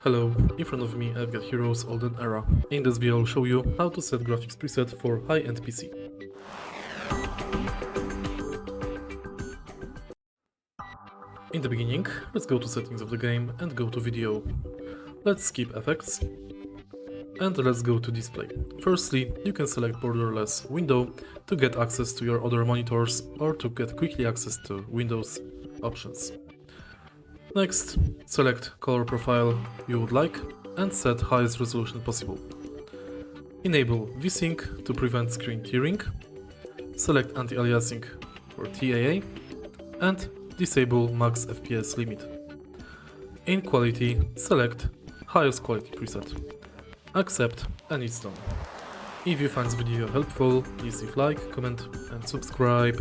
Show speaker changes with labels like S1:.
S1: Hello, in front of me I've got Heroes Olden Era. In this video I'll show you how to set graphics preset for high-end PC. In the beginning, let's go to settings of the game and go to video. Let's skip effects and let's go to display. Firstly, you can select Borderless Window to get access to your other monitors or to get quickly access to Windows options. Next, select color profile you would like and set highest resolution possible. Enable VSync to prevent screen tearing, select Anti-Aliasing for TAA, and disable Max FPS Limit. In quality, select highest quality preset. Accept and it's done. If you find this video helpful, please leave like, comment and subscribe.